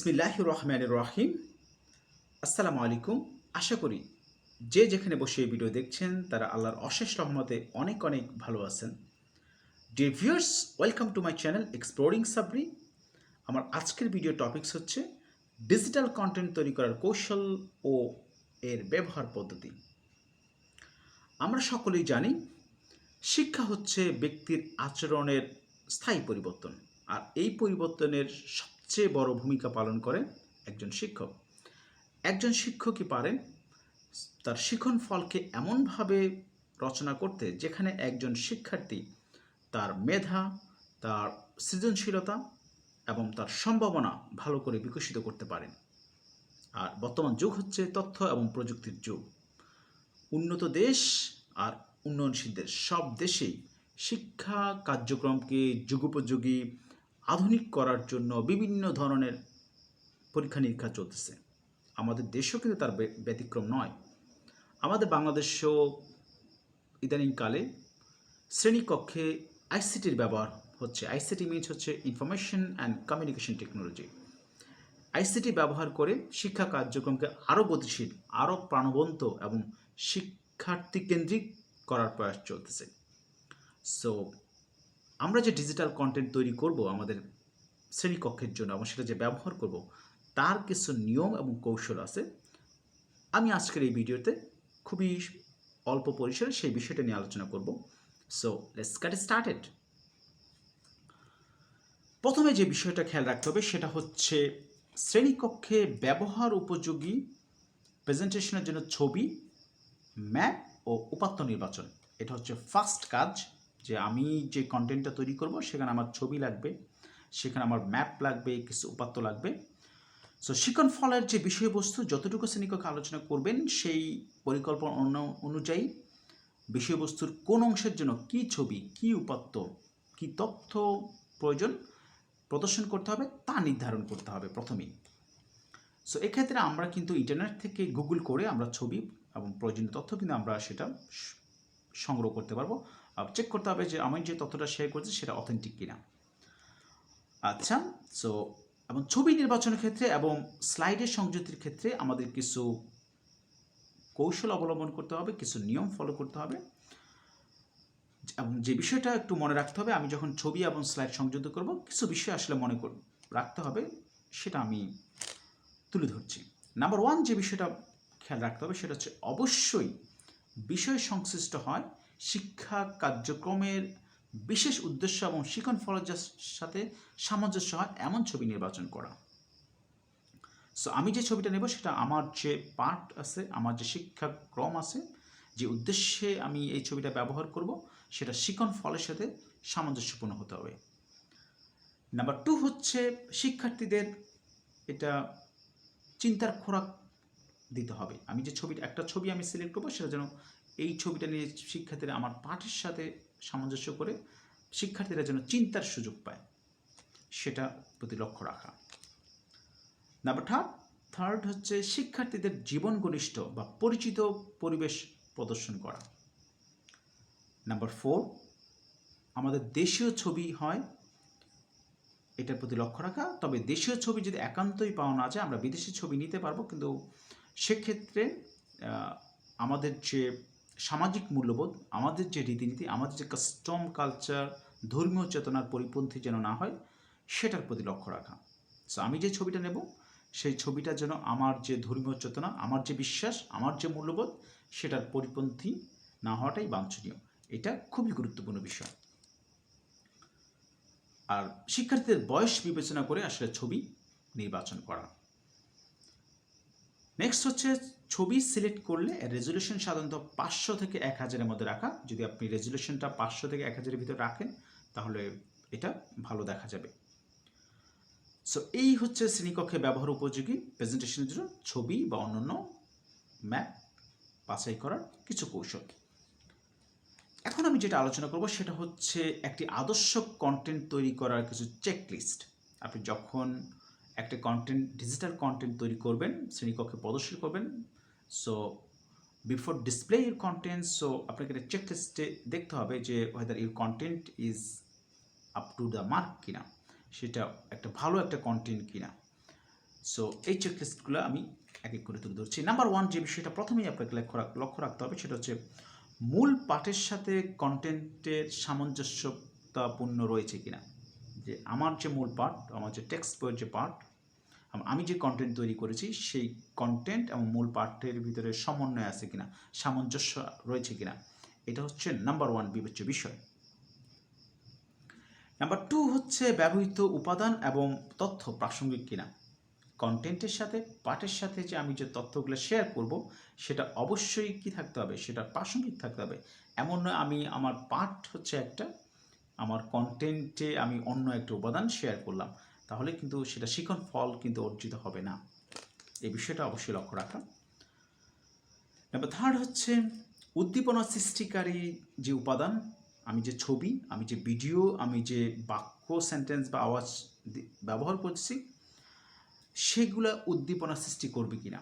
বিসমিল্লাহির রহমানির রহিম। আসসালামু আলাইকুম। আশা করি যে যেখানে বসে এই ভিডিও দেখছেন তারা আল্লাহর অশেষ রহমতে অনেক অনেক ভালো আছেন। Dear viewers, welcome to my channel exploring Sabri. আমার আজকের ভিডিও টপিকস হচ্ছে ডিজিটাল কন্টেন্ট তৈরি করার কৌশল ও এর ব্যবহার পদ্ধতি। আমরা সকলেই জানি শিক্ষা হচ্ছে ব্যক্তির আচরণের স্থায়ী পরিবর্তন, আর এই পরিবর্তনের সবচেয়ে বড় ভূমিকা পালন করেন একজন শিক্ষক। একজন শিক্ষকই পারেন তার শিখন ফলকে এমনভাবে রচনা করতে যেখানে একজন শিক্ষার্থী তার মেধা, তার সৃজনশীলতা এবং তার সম্ভাবনা ভালো করে বিকশিত করতে পারেন। আর বর্তমান যুগ হচ্ছে তথ্য এবং প্রযুক্তির যুগ। উন্নত দেশ আর উন্নয়নশীল দেশ সব দেশেই শিক্ষা কার্যক্রমকে যুগোপযোগী আধুনিক করার জন্য বিভিন্ন ধরনের পরীক্ষা নিরীক্ষা চলতেছে। আমাদের দেশও কিন্তু তার ব্যতিক্রম নয়। আমাদের বাংলাদেশেও ইদানিংকালে শ্রেণীকক্ষে আইসিটির ব্যবহার হচ্ছে। আইসিটি মিনস হচ্ছে information and communication technology. ICT ব্যবহার করে শিক্ষা কার্যক্রমকে আরও গতিশীল, আরও প্রাণবন্ত এবং শিক্ষার্থী কেন্দ্রিক করার প্রয়াস চলতেছে। সো আমরা যে ডিজিটাল কন্টেন্ট তৈরি করব আমাদের শ্রেণীকক্ষের জন্য এবং সেটা যে ব্যবহার করব তার কিছু নিয়ম এবং কৌশল আছে। আমি আজকের এই ভিডিওতে খুবই অল্প পরিসরে সেই বিষয়টা নিয়ে আলোচনা করব। So let's get started. প্রথমে যে বিষয়টা খেয়াল রাখতে হবে সেটা হচ্ছে শ্রেণীকক্ষে ব্যবহার উপযোগী প্রেজেন্টেশনের জন্য ছবি, ম্যাপ ও উপাত্ত নির্বাচন। এটা হচ্ছে ফার্স্ট কাজ, যে আমি যে কন্টেন্টটা তৈরি করব সেখানে আমার ছবি লাগবে, সেখানে আমার ম্যাপ লাগবে, কিছু উপাত্ত লাগবে। সো শিখন ফলের যে বিষয়বস্তু যতটুকু শ্রেণীকক্ষে আলোচনা করবেন সেই পরিকল্পনা অনুযায়ী বিষয়বস্তুর কোন অংশের জন্য কী ছবি, কী উপাত্ত, কী তথ্য প্রয়োজন প্রদর্শন করতে হবে তা নির্ধারণ করতে হবে প্রথমেই। সো এক্ষেত্রে আমরা কিন্তু ইন্টারনেট থেকে গুগল করে আমরা ছবি এবং প্রয়োজনীয় তথ্য কিন্তু আমরা সেটা সংগ্রহ করতে পারবো। চেক করতে হবে যে আমি যে তথ্যটা শেয়ার করছি সেটা অথেন্টিক কিনা। আচ্ছা, সো এবং ছবি নির্বাচনের ক্ষেত্রে এবং স্লাইডের সংযুক্তির ক্ষেত্রে আমাদের কিছু কৌশল অবলম্বন করতে হবে, কিছু নিয়ম ফলো করতে হবে। এবং যে বিষয়টা একটু মনে রাখতে হবে, আমি যখন ছবি এবং স্লাইড সংযুক্ত করব কিছু বিষয় আসলে মনে রাখতে হবে, সেটা আমি তুলে ধরছি। নাম্বার ওয়ান যে বিষয়টা খেয়াল রাখতে হবে সেটা হচ্ছে অবশ্যই বিষয় সংশ্লিষ্ট হয় শিক্ষা কার্যক্রমের বিশেষ উদ্দেশ্য এবং শিখন ফলের সাথে সামঞ্জস্য হয় এমন ছবি নির্বাচন করা। সো আমি যে ছবিটা নেব সেটা আমার যে পাঠ আছে, আমার যে শিক্ষাক্রম আছে, যে উদ্দেশ্যে আমি এই ছবিটা ব্যবহার করব সেটা শিখন ফলের সাথে সামঞ্জস্যপূর্ণ হতে হবে। নাম্বার টু হচ্ছে শিক্ষার্থীদের এটা চিন্তার খোরাক দিতে হবে। আমি যে ছবিটা, একটা ছবি আমি সিলেক্ট করবো সেটা যেন এই ছবিটা নিয়ে শিক্ষার্থীরা আমার পাঠের সাথে সামঞ্জস্য করে শিক্ষার্থীরা যেন চিন্তার সুযোগ পায়, সেটা প্রতি লক্ষ্য রাখা। নাম্বার থার্ড হচ্ছে শিক্ষার্থীদের জীবন ঘনিষ্ঠ বা পরিচিত পরিবেশ প্রদর্শন করা। নাম্বার ফোর, আমাদের দেশীয় ছবি হয় এটার প্রতি লক্ষ্য রাখা। তবে দেশীয় ছবি যদি একান্তই পাওয়া না যায় আমরা বিদেশি ছবি নিতে পারবো, কিন্তু সেক্ষেত্রে আমাদের যে সামাজিক মূল্যবোধ, আমাদের যে রীতিনীতি, আমাদের যে কাস্টম কালচার, ধর্মীয় চেতনার পরিপন্থী যেন না হয় সেটার প্রতি লক্ষ্য রাখা। সো আমি যে ছবিটা নেব সেই ছবিটা যেন আমার যে ধর্মীয় চেতনা, আমার যে বিশ্বাস, আমার যে মূল্যবোধ সেটার পরিপন্থী না হওয়াটাই বাঞ্ছনীয়। এটা খুবই গুরুত্বপূর্ণ বিষয়। আর শিক্ষার্থীদের বয়স বিবেচনা করে আসলে ছবি নির্বাচন করা। নেক্সট হচ্ছে ছবি সিলেক্ট করলে রেজুলেশন সাধারণত 500 থেকে 1000-এর মধ্যে রাখা। যদি আপনি রেজুলেশনটা 500 থেকে 1000-এর ভিতরে রাখেন তাহলে এটা ভালো দেখা যাবে। সো এই হচ্ছে শ্রেণীকক্ষে ব্যবহার উপযোগী প্রেজেন্টেশনের জন্য ছবি বা অন্যান্য ম্যাপ বাছাই করার কিছু কৌশল। এখন আমি যেটা আলোচনা করব সেটা হচ্ছে একটি আদর্শ কন্টেন্ট তৈরি করার কিছু চেকলিস্ট। আপনি যখন একটা কন্টেন্ট, ডিজিটাল কন্টেন্ট তৈরি করবেন, শ্রেণীকক্ষে প্রদর্শন করবেন, so before display your content, so আপনাকে একটা চেকলিস্টে দেখতে হবে যে weather your content is up to the mark কিনা, সেটা একটা ভালো একটা কন্টেন্ট কিনা। সো এই চেকলিস্টগুলো আমি এক এক করে তুলে ধরছি। নাম্বার 1 যে বিষয়টা প্রথমেই আপনাকে লক্ষ্য রাখতে হবে সেটা হচ্ছে মূল পাঠের সাথে কন্টেন্টের সামঞ্জস্যতাপূর্ণ রয়েছে কিনা। যে আমার যে মূল পাঠ, আমার যে টেক্সট বইয়ের যে পাঠ, আমি যে কন্টেন্ট তৈরি করেছি সেই কন্টেন্ট এবং মূল পাঠের ভিতরে সমন্বয় আছে কিনা, সামঞ্জস্য রয়েছে কিনা, এটা হচ্ছে নাম্বার 1 বিবেচ্য বিষয়। নাম্বার 2 হচ্ছে ব্যবহৃত উপাদান এবং তথ্য প্রাসঙ্গিক কিনা। কন্টেন্টের সাথে পাঠের সাথে যে আমি যে তথ্যগুলো শেয়ার করব সেটা অবশ্যই কি থাকতে হবে, সেটা প্রাসঙ্গিক থাকতে হবে। এমন নয় আমি আমার পাঠ হচ্ছে একটা, আমার কন্টেন্টে আমি অন্য একটা উপাদান শেয়ার করলাম, তাহলে কিন্তু সেটা শিখন ফল কিন্তু অর্জিত হবে না। এই বিষয়টা অবশ্যই লক্ষ্য রাখা। নাম্বার 3 হচ্ছে উদ্দীপনা সৃষ্টিকারী যে উপাদান, আমি যে ছবি, আমি যে ভিডিও, আমি যে বাক্য, সেন্টেন্স বা আওয়াজ ব্যবহার করছি সেগুলা উদ্দীপনা সৃষ্টি করবে কিনা,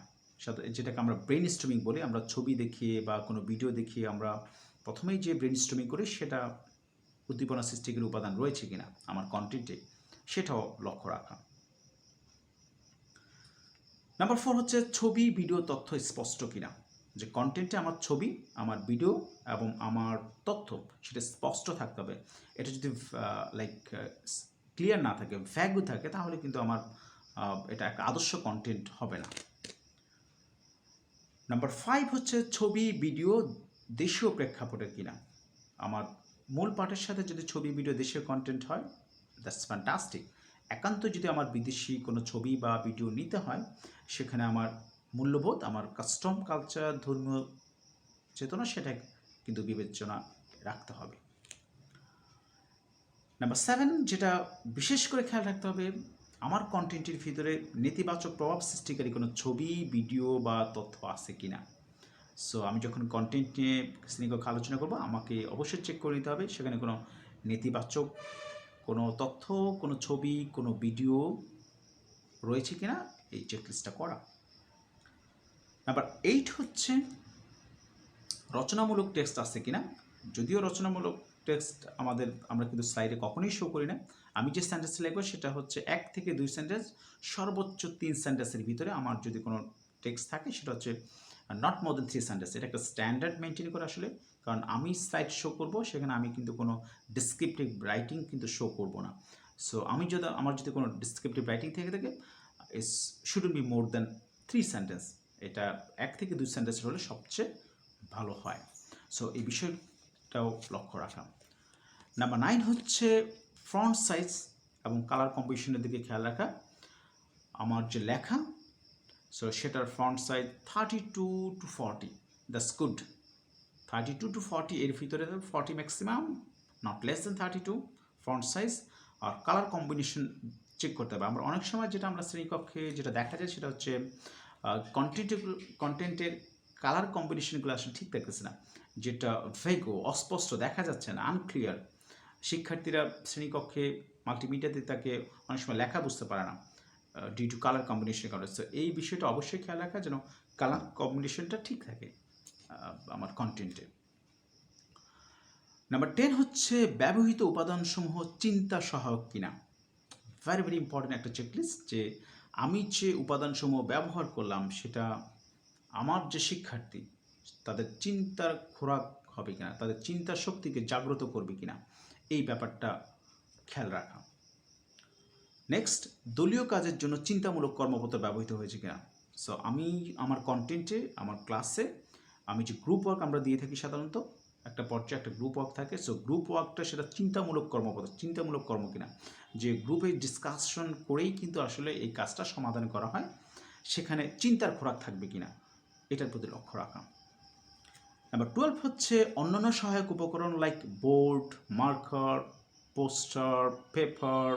যেটাকে আমরা ব্রেন স্ট্রমিং বলি। আমরা ছবি দেখিয়ে বা কোনো ভিডিও দেখিয়ে আমরা প্রথমেই যে ব্রেন স্ট্রমিং করি সেটা উদ্দীপনা সৃষ্টিকারী উপাদান রয়েছে কিনা আমার কন্টেন্টে, সেটাও লক্ষ্য রাখা। নাম্বার 4 হচ্ছে ছবি, ভিডিও, তথ্য স্পষ্ট কিনা। যে কন্টেন্টে আমার ছবি, আমার ভিডিও এবং আমার তথ্য সেটা স্পষ্ট থাকতে হবে। এটা যদি ক্লিয়ার না থাকে, ভ্যাগু থাকে, তাহলে কিন্তু আমার এটা একটা আদর্শ কন্টেন্ট হবে না। নাম্বার 5 হচ্ছে ছবি, ভিডিও দেশীয় প্রেক্ষাপটের কিনা। আমার মূল পাঠের সাথে যদি ছবি, ভিডিও, দেশীয় কন্টেন্ট হয়, দ্যাটস ফ্যান্টাস্টিক। একান্ত যদি আমার বিদেশি কোনো ছবি বা ভিডিও নিতে হয়, সেখানে আমার মূল্যবোধ, আমার কাস্টম, কালচার, ধর্মীয় চেতনা সেটা কিন্তু বিবেচনা রাখতে হবে। নাম্বার 7 যেটা বিশেষ করে খেয়াল রাখতে হবে, আমার কন্টেন্টের ভিতরে নেতিবাচক প্রভাব সৃষ্টিকারী কোনো ছবি, ভিডিও বা তথ্য আছে কিনা। সো আমি যখন কন্টেন্ট নিয়ে শ্রেণীকক্ষ আলোচনা করবো, আমাকে অবশ্যই চেক করে নিতে হবে সেখানে কোনো নেতিবাচক কোনো তথ্য, কোনো ছবি, কোনো ভিডিও রয়েছে কিনা, এই চেকলিস্টটা করা। নাম্বার 8 হচ্ছে রচনামূলক টেক্সট আছে কিনা। যদিও রচনামূলক টেক্সট আমরা কিন্তু স্লাইডে কখনোই শো করি না। আমি যে সেন্টেন্স লিখবো সেটা হচ্ছে 1 থেকে 2 সেন্টেন্স, সর্বোচ্চ 3 সেন্টেন্সের ভিতরে আমার যদি কোনো টেক্সট থাকে সেটা হচ্ছে নট মোর দেন 3 সেন্টেন্স। এটা একটা স্ট্যান্ডার্ড মেনটেন করে আসলে, কারণ আমি স্লাইড শো করব সেখানে আমি কিন্তু কোনো ডিসক্রিপটিভ রাইটিং কিন্তু শো করব না। সো আমার যদি কোনো ডিসক্রিপটিভ রাইটিং থেকে থাকে, it's shouldn't be more than 3 sentence. এটা 1 থেকে 2 সেন্টেন্স হলে সবচেয়ে ভালো হয়। সো এই বিষয়টাও লক্ষ্য রাখা। নাম্বার 9 হচ্ছে ফন্ট সাইজ এবং কালার কম্বিনেশনের দিকে খেয়াল রাখা। আমার যে লেখা, সো সেটার font size 32 to 40, that's good. 32 to 40 এর ভিতরে 40 maximum, not less than 32 font size. আর কালার কম্বিনেশন চেক করতে হবে। আমরা অনেক সময় যেটা আমরা শ্রেণীকক্ষে যেটা দেখা যায় সেটা হচ্ছে কন্টেন্টের কালার কম্বিনেশনগুলো আসলে ঠিক থাকতেছে না, যেটা ভেগো, অস্পষ্ট, দেখা যাচ্ছে না, আনক্লিয়ার। শিক্ষার্থীরা শ্রেণীকক্ষে মাল্টিমিডিয়াতে তাকে অনেক সময় লেখা বুঝতে পারে না ডিউ টু কালার কম্বিনেশনের কারণে। সো এই বিষয়টা অবশ্যই খেয়াল রাখা যেন কালার কম্বিনেশনটা ঠিক থাকে আমার কন্টেন্টে। নাম্বার 10 হচ্ছে ব্যবহৃত উপাদানসমূহ চিন্তা সহায়ক কিনা। ভেরি ভেরি ইম্পর্টেন্ট একটা চেকলিস্ট, যে আমি যে উপাদানসমূহ ব্যবহার করলাম সেটা আমার যে শিক্ষার্থী তাদের চিন্তার খোরাক হবে কিনা, তাদের চিন্তার শক্তিকে জাগ্রত করবে কিনা, এই ব্যাপারটা খেয়াল রাখা। নেক্সট, দলীয় কাজের জন্য চিন্তামূলক কর্মপত্র ব্যবহৃত হয়েছে কিনা। সো আমি আমার কন্টেন্টে, আমার ক্লাসে আমি যে গ্রুপ ওয়ার্ক আমরা দিয়ে থাকি সাধারণত একটা পর্যায়ে একটা গ্রুপ ওয়ার্ক থাকে। সো গ্রুপ ওয়ার্কটা সেটা চিন্তামূলক কর্মপত্র, চিন্তামূলক কর্ম কিনা, যে গ্রুপে ডিসকাশন করেই কিন্তু আসলে এই কাজটা সমাধান করা হয়, সেখানে চিন্তার খোরাক থাকবে কিনা, এটার প্রতি লক্ষ্য রাখা। নাম্বার 12 হচ্ছে অন্যান্য সহায়ক উপকরণ like board, marker, poster, paper,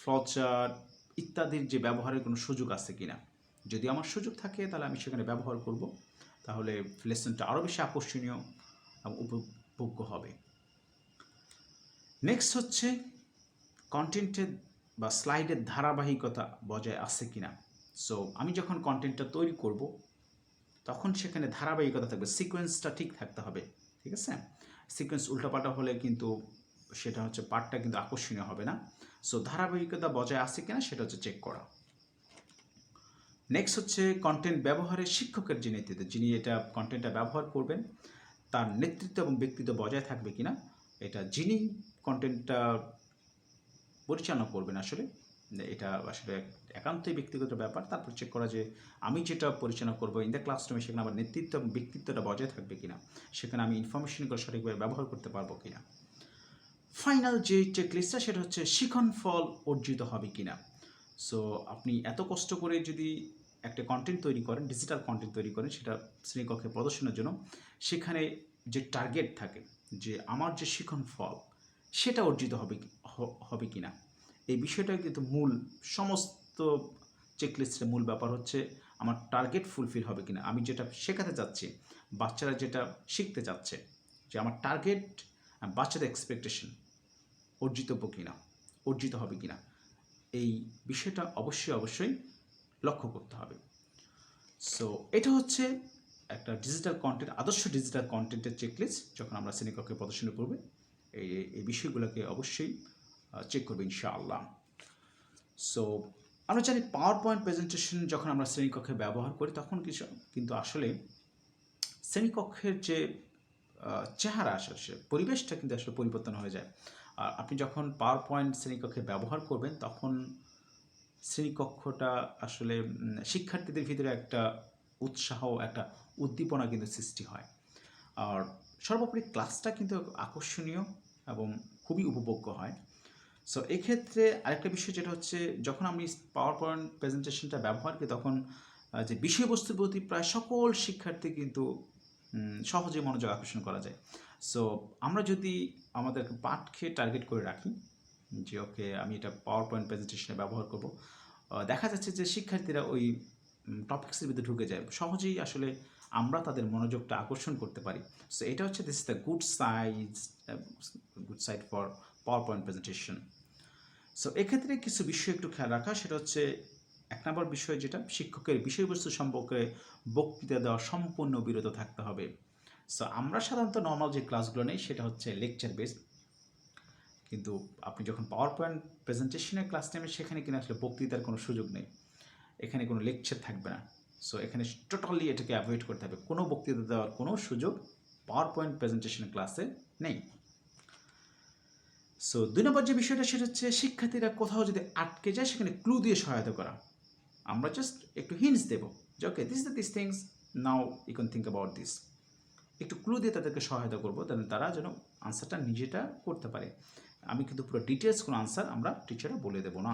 flowchart ইত্যাদির যে ব্যবহারের কোনো সুযোগ আছে কিনা। যদি আমার সুযোগ থাকে তাহলে আমি সেখানে ব্যবহার করব, তাহলে লেসনটা আরও বেশি আকর্ষণীয় এবং উপভোগ্য হবে। নেক্সট হচ্ছে কন্টেন্টের বা স্লাইডের ধারাবাহিকতা বজায় আছে কিনা। সো আমি যখন কন্টেন্টটা তৈরি করব তখন সেখানে ধারাবাহিকতা থাকবে, সিকোয়েন্সটা ঠিক থাকতে হবে, ঠিক আছে। সিকোয়েন্স উল্টাপাল্টা হলে কিন্তু সেটা হচ্ছে পার্টটা কিন্তু আকর্ষণীয় হবে না। সো ধারাবাহিকতা বজায় আছে কিনা সেটা হচ্ছে চেক করা। নেক্সট হচ্ছে কন্টেন্ট ব্যবহারে শিক্ষকের যে নেতৃত্ব, যিনি এটা কন্টেন্টটা ব্যবহার করবেন তার নেতৃত্ব এবং ব্যক্তিত্ব বজায় থাকবে কিনা, এটা যিনি কন্টেন্টটা পরিচালনা করবেন আসলে, এটা আসলে একান্তই ব্যক্তিগত ব্যাপার। তারপর চেক করা যে আমি যেটা পরিচালনা করবো ইন দ্য ক্লাসরুমে সেখানে আমার নেতৃত্ব এবং ব্যক্তিত্বটা বজায় থাকবে কিনা, সেখানে আমি ইনফরমেশনগুলো সঠিকভাবে ব্যবহার করতে পারবো কিনা। ফাইনাল যে চেকলিস্টটা সেটা হচ্ছে শিখন ফল অর্জিত হবে কিনা। সো আপনি এত কষ্ট করে যদি একটা কন্টেন্ট তৈরি করেন, ডিজিটাল কন্টেন্ট তৈরি করেন, সেটা শ্রেণীকক্ষে প্রদর্শনের জন্য, সেখানে যে টার্গেট থাকে যে আমার যে শিখন ফল সেটা অর্জিত হবে কিনা, এই বিষয়টা কিন্তু মূল সমস্ত চেকলিস্টের মূল ব্যাপার হচ্ছে আমার টার্গেট ফুলফিল হবে কিনা, আমি যেটা শেখাতে চাচ্ছি, বাচ্চারা যেটা শিখতে চাচ্ছে, যে আমার টার্গেট বাচ্চাদের এক্সপেকটেশন অর্জিত হবে কিনা, এই বিষয়টা অবশ্যই লক্ষ্য করতে হবে। সো এটা হচ্ছে একটা ডিজিটাল কন্টেন্ট, আদর্শ ডিজিটাল কন্টেন্টের চেকলিস্ট। যখন আমরা শ্রেণীকক্ষে প্রদর্শন করবে এই বিষয়গুলোকে অবশ্যই চেক করবে ইনশাআল্লাহ। সো আমরা জানি পাওয়ার পয়েন্ট প্রেজেন্টেশন যখন আমরা শ্রেণীকক্ষে ব্যবহার করি তখন কিন্তু আসলে শ্রেণীকক্ষের যে চেহারা আসে পরিবেশটা কিন্তু আসলে পরিবর্তন হয়ে যায়। আর আপনি যখন পাওয়ার পয়েন্ট শ্রেণীকক্ষে ব্যবহার করবেন তখন শ্রেণীকক্ষটা আসলে শিক্ষার্থীদের ভিতরে একটা উৎসাহ, একটা উদ্দীপনা কিন্তু সৃষ্টি হয়। আর সর্বোপরি ক্লাসটা কিন্তু আকর্ষণীয় এবং খুবই উপভোগ্য হয়। সো এক্ষেত্রে আরেকটা বিষয় যেটা হচ্ছে, যখন আমি পাওয়ার পয়েন্ট প্রেজেন্টেশনটা ব্যবহার করি তখন যে বিষয়বস্তুর প্রতি প্রায় সকল শিক্ষার্থী কিন্তু সহজে মনোযোগ আকর্ষণ করা যায়। সো আমরা যদি আমাদের পাঠকে টার্গেট করে রাখি যে ওকে আমি এটা পাওয়ার পয়েন্ট প্রেজেন্টেশনে ব্যবহার করব, দেখা যাচ্ছে যে শিক্ষার্থীরা ওই টপিক্সের ভিতরে ঢুকে যায় সহজেই, আসলে আমরা তাদের মনোযোগটা আকর্ষণ করতে পারি। সো এটা হচ্ছে this is the good side for power point presentation. So এক্ষেত্রে কিছু বিষয় একটু খেয়াল রাখা, সেটা হচ্ছে এক নম্বর বিষয় যেটা, শিক্ষকের বিষয়বস্তু সম্পর্কে বক্তৃতা দেওয়া সম্পূর্ণ বিরত থাকতে হবে। সো আমরা সাধারণত নর্মাল যে ক্লাসগুলো নেই সেটা হচ্ছে লেকচার বেসড, কিন্তু আপনি যখন পাওয়ার পয়েন্ট প্রেজেন্টেশনের ক্লাস নেবেন সেখানে কিন্তু আসলে বক্তৃতার কোনো সুযোগ নেই, এখানে কোনো লেকচার থাকবে না। সো এখানে টোটালি এটাকে অ্যাভয়েড করতে হবে, কোনো বক্তৃতা দেওয়ার কোনো সুযোগ পাওয়ার পয়েন্ট প্রেজেন্টেশনের ক্লাসে নেই। সো 2 নম্বর যে বিষয়টা সেটা হচ্ছে শিক্ষার্থীরা কোথাও যদি আটকে যায় সেখানে ক্লু দিয়ে সহায়তা করা। আমরা জাস্ট একটু হিন্টস দেবো যে okay this things now you can think about this, একটু ক্লু দিয়ে তাদেরকে সহায়তা করবো, তারা যেন আনসারটা নিজেটা করতে পারে। আমি কিন্তু পুরো ডিটেলস কোনো আনসার আমরা টিচাররা বলে দেবো না।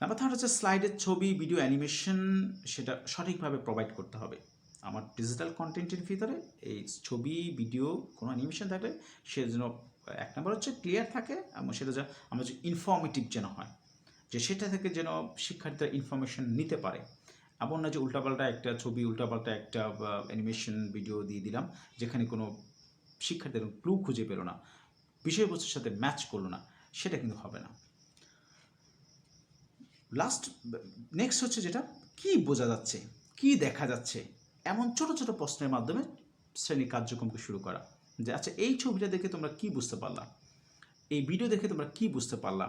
নাম্বার 3 হচ্ছে স্লাইডের ছবি, ভিডিও, অ্যানিমেশন সেটা সঠিকভাবে প্রোভাইড করতে হবে। আমার ডিজিটাল কন্টেন্টের ভিতরে এই ছবি, ভিডিও, কোনো অ্যানিমেশন থাকলে সে যেন এক নম্বর হচ্ছে ক্লিয়ার থাকে এবং সেটা যা আমরা যে ইনফর্মেটিভ যেন হয়, যে সেটা থেকে যেন শিক্ষার্থীরা ইনফরমেশন নিতে পারে। এমন না যে উল্টাপাল্টা একটা ছবি, উল্টাপাল্টা একটা অ্যানিমেশন ভিডিও দিয়ে দিলাম যেখানে কোনো শিক্ষার্থীরা ক্লু খুঁজে পেল না, বিষয়বস্তুর সাথে ম্যাচ করলো না, সেটা কিন্তু হবে না। নেক্সট হচ্ছে যেটা, কি বোঝা যাচ্ছে, কি দেখা যাচ্ছে, এমন ছোট ছোট প্রশ্নের মাধ্যমে শ্রেণী কার্যক্রমকে শুরু করা। যে আচ্ছা এই ছবিটা দেখে তোমরা কি বুঝতে পারলা, এই ভিডিও দেখে তোমরা কি বুঝতে পারলা,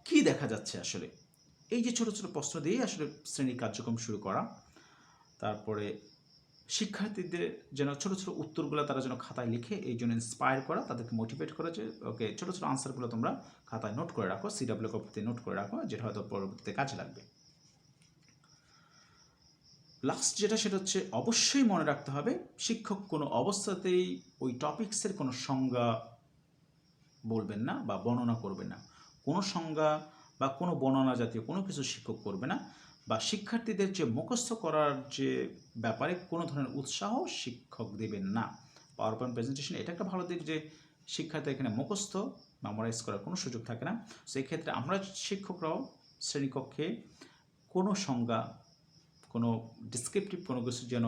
কি দেখা যাচ্ছে আসলে, এই যে ছোট ছোট প্রশ্ন দিয়ে আসলে শ্রেণী কার্যক্রম শুরু করা। তারপরে শিক্ষার্থীদের যেন ছোট ছোট উত্তরগুলো তারা যেন খাতায় লিখে এই জন্য ইন্সপায়ার করা, তাদেরকে মোটিভেট করা যে ওকে ছোট ছোট আনসারগুলো তোমরা খাতায় নোট করে রাখো, CW কপিতে নোট করে রাখো, যেটা হয়তো পরবর্তীতে কাজে লাগবে। লাস্ট যেটা সেটা হচ্ছে অবশ্যই মনে রাখতে হবে শিক্ষক কোনো অবস্থাতেই ওই টপিক্সের কোনো সংজ্ঞা বলবেন না বা বর্ণনা করবেন না, কোনো সংজ্ঞা বা কোনো বর্ণনা জাতীয় কোনো কিছু শিক্ষক করবে না, বা শিক্ষার্থীদের যে মুখস্থ করার যে ব্যাপারে কোনো ধরনের উৎসাহ শিক্ষক দেবেন না। পাওয়ার পয়েন্ট প্রেজেন্টেশন এটা একটা ভালো দিক যে শিক্ষার্থী এখানে মুখস্থ মেমোরাইজ করার কোনো সুযোগ থাকে না। সেই ক্ষেত্রে আমরা শিক্ষকরাও শ্রেণীকক্ষে কোনো সংজ্ঞা, কোনো ডিসক্রিপটিভ কোনো কিছু যেন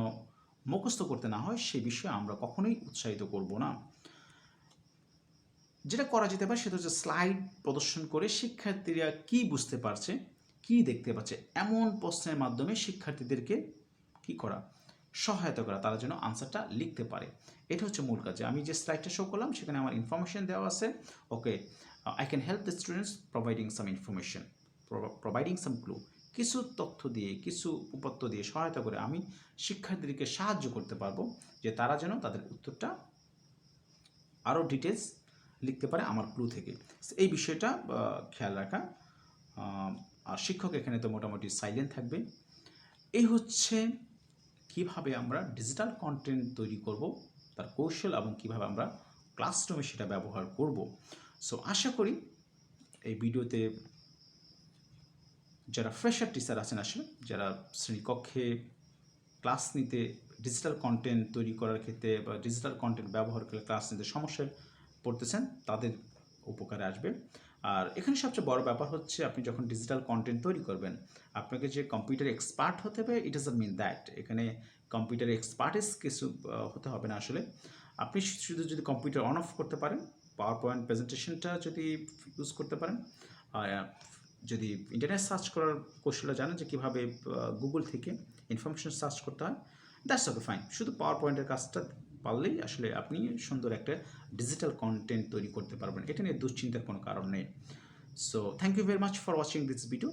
মুখস্থ করতে না হয় সেই বিষয়ে আমরা কখনোই উৎসাহিত করব না। যেটা করা যেতে পারে সেটা হচ্ছে স্লাইড প্রদর্শন করে শিক্ষার্থীরা কি বুঝতে পারছে, কি দেখতে পাচ্ছে এমন প্রশ্নের মাধ্যমে শিক্ষার্থীদেরকে কি করা, সহায়তা করা, তারা যেন আনসারটা লিখতে পারে। এটা হচ্ছে মূল কাজ। আমি যে স্লাইডটা শো করলাম সেখানে আমার ইনফরমেশন দেওয়া আছে, okay I can help the students providing some information, providing some clue, কিছু তথ্য দিয়ে, কিছু উপাত্ত দিয়ে সহায়তা করে আমি শিক্ষার্থীদেরকে সাহায্য করতে পারবো যে তারা যেন তাদের উত্তরটা আরও ডিটেলস লিখতে পারে আমার ক্লু থেকে। এই বিষয়টা খেয়াল রাখা। আর শিক্ষক এখানে তো মোটামুটি সাইলেন্ট থাকবে। এই হচ্ছে কিভাবে আমরা ডিজিটাল কন্টেন্ট তৈরি করব, তার কৌশল, এবং কিভাবে আমরা ক্লাসরুমে সেটা ব্যবহার করব। সো আশা করি এই ভিডিওতে যারা ফ্রেশার টিচার আছেন, আসলে যারা শ্রেণীকক্ষে ক্লাস নিতে ডিজিটাল কন্টেন্ট তৈরি করার ক্ষেত্রে বা ডিজিটাল কন্টেন্ট ব্যবহার করে ক্লাস নিতে সমস্যায় পড়তেছেন, তাদের উপকারে আসবে। আর এখানে সবচেয়ে বড় ব্যাপার হচ্ছে আপনি যখন ডিজিটাল কন্টেন্ট তৈরি করবেন, আপনাকে যে কম্পিউটার এক্সপার্ট হতে হবে ইট ডাজন্ট মিন দ্যাট। এখানে কম্পিউটার এক্সপার্টিস কিছু হতে হবে না। আসলে আপনি শুধু যদি কম্পিউটার অন অফ করতে পারেন, পাওয়ার পয়েন্ট প্রেজেন্টেশনটা যদি ইউজ করতে পারেন, যদি ইন্টারনেট সার্চ করার কৌশলটা জানেন যে কীভাবে গুগল থেকে ইনফরমেশন সার্চ করতে হয়, দ্যাটস ওকে ফাইন। শুধু পাওয়ার পয়েন্টের কাজটা পারলেই আসলে আপনি সুন্দর একটা ডিজিটাল কন্টেন্ট তৈরি করতে পারবেন। এটা নিয়ে দুশ্চিন্তার কোনো কারণ নেই। So thank you very much for watching this video.